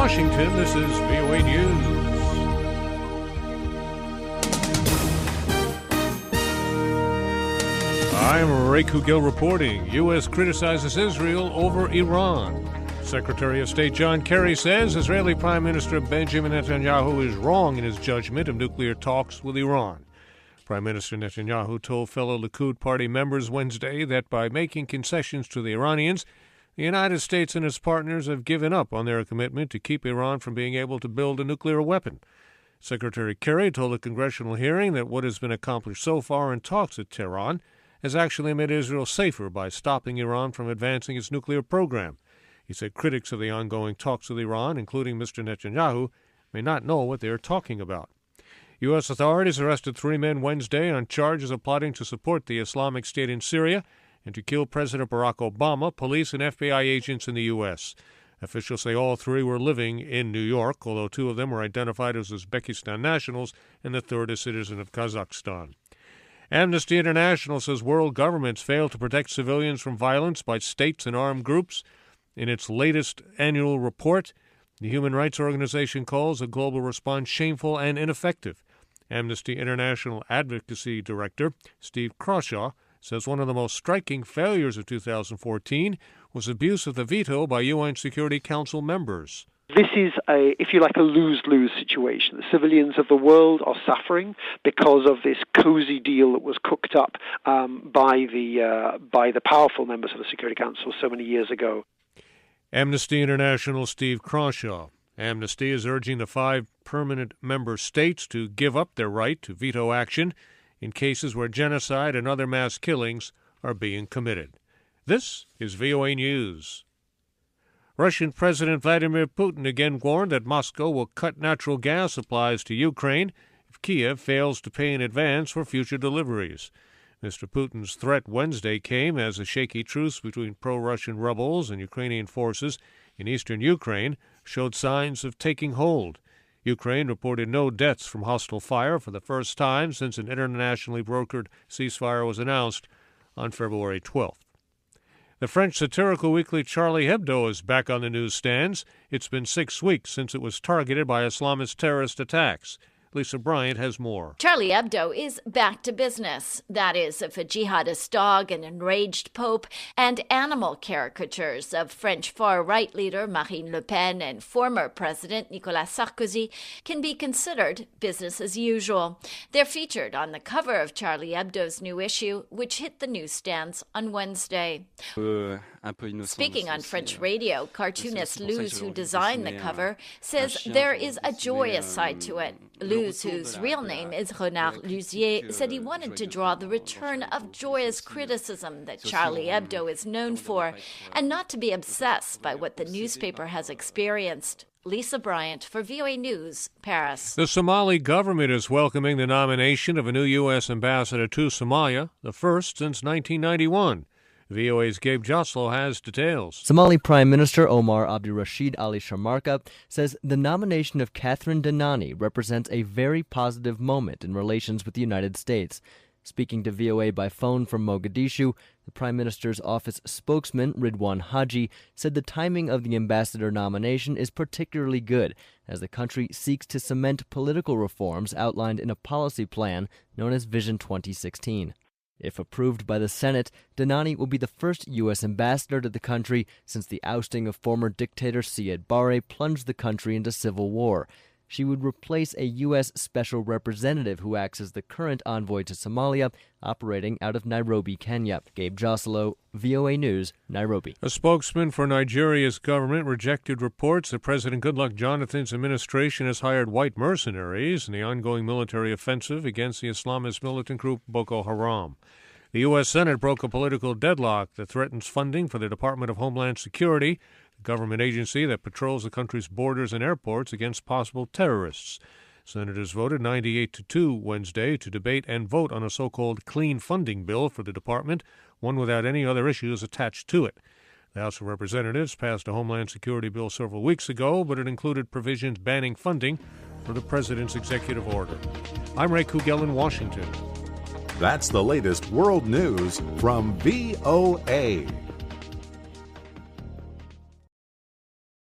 Washington, this is VOA News. I'm Ray Kugiel reporting. U.S. criticizes Israel over Iran. Secretary of State John Kerry says Israeli Prime Minister Benjamin Netanyahu is wrong in his judgment of nuclear talks with Iran. Prime Minister Netanyahu told fellow Likud party members Wednesday that by making concessions to the Iranians, the United States and its partners have given up on their commitment to keep Iran from being able to build a nuclear weapon. Secretary Kerry told a congressional hearing that what has been accomplished so far in talks at Tehran has actually made Israel safer by stopping Iran from advancing its nuclear program. He said critics of the ongoing talks with Iran, including Mr. Netanyahu, may not know what they are talking about. U.S. authorities arrested 3 men Wednesday on charges of plotting to support the Islamic State in Syria and to kill President Barack Obama, police, and FBI agents in the U.S. Officials say all 3 were living in New York, although 2 of them were identified as Uzbekistan nationals and the third a citizen of Kazakhstan. Amnesty International says world governments fail to protect civilians from violence by states and armed groups. In its latest annual report, the human rights organization calls the global response shameful and ineffective. Amnesty International Advocacy Director Steve Crawshaw says one of the most striking failures of 2014 was abuse of the veto by UN Security Council members. This is if you like, a lose-lose situation. The civilians of the world are suffering because of this cozy deal that was cooked up by the powerful members of the Security Council so many years ago. Amnesty International Steve Crawshaw. Amnesty is urging the 5 permanent member states to give up their right to veto action in cases where genocide and other mass killings are being committed. This is VOA News. Russian President Vladimir Putin again warned that Moscow will cut natural gas supplies to Ukraine if Kiev fails to pay in advance for future deliveries. Mr. Putin's threat Wednesday came as a shaky truce between pro-Russian rebels and Ukrainian forces in eastern Ukraine showed signs of taking hold. Ukraine reported no deaths from hostile fire for the first time since an internationally brokered ceasefire was announced on February 12th. The French satirical weekly Charlie Hebdo is back on the newsstands. It's been 6 weeks since it was targeted by Islamist terrorist attacks. Lisa Bryant has more. Charlie Hebdo is back to business. That is, if a jihadist dog, an enraged pope, and animal caricatures of French far-right leader Marine Le Pen and former President Nicolas Sarkozy can be considered business as usual. They're featured on the cover of Charlie Hebdo's new issue, which hit the newsstands on Wednesday. Speaking on French radio, cartoonist Luz, who designed the cover, says there is a joyous side to it. Luz, whose real name is Renard Luzier, said he wanted to draw the return of joyous criticism that Charlie Hebdo is known for, and not to be obsessed by what the newspaper has experienced. Lisa Bryant for VOA News, Paris. The Somali government is welcoming the nomination of a new U.S. ambassador to Somalia, the first since 1991. VOA's Gabe Joslow has details. Somali Prime Minister Omar Abdirashid Ali Shamarka says the nomination of Catherine Dhanani represents a very positive moment in relations with the United States. Speaking to VOA by phone from Mogadishu, the Prime Minister's office spokesman Ridwan Haji said the timing of the ambassador nomination is particularly good as the country seeks to cement political reforms outlined in a policy plan known as Vision 2016. If approved by the Senate, Dhanani will be the first U.S. ambassador to the country since the ousting of former dictator Siad Barre plunged the country into civil war. She would replace a U.S. special representative who acts as the current envoy to Somalia, operating out of Nairobi, Kenya. Gabe Joslow, VOA News, Nairobi. A spokesman for Nigeria's government rejected reports that President Goodluck Jonathan's administration has hired white mercenaries in the ongoing military offensive against the Islamist militant group Boko Haram. The U.S. Senate broke a political deadlock that threatens funding for the Department of Homeland Security, the government agency that patrols the country's borders and airports against possible terrorists. Senators voted 98-2 Wednesday to debate and vote on a so-called clean funding bill for the department, one without any other issues attached to it. The House of Representatives passed a Homeland Security bill several weeks ago, but it included provisions banning funding for the president's executive order. I'm Ray Kugiel in Washington. That's the latest world news from VOA.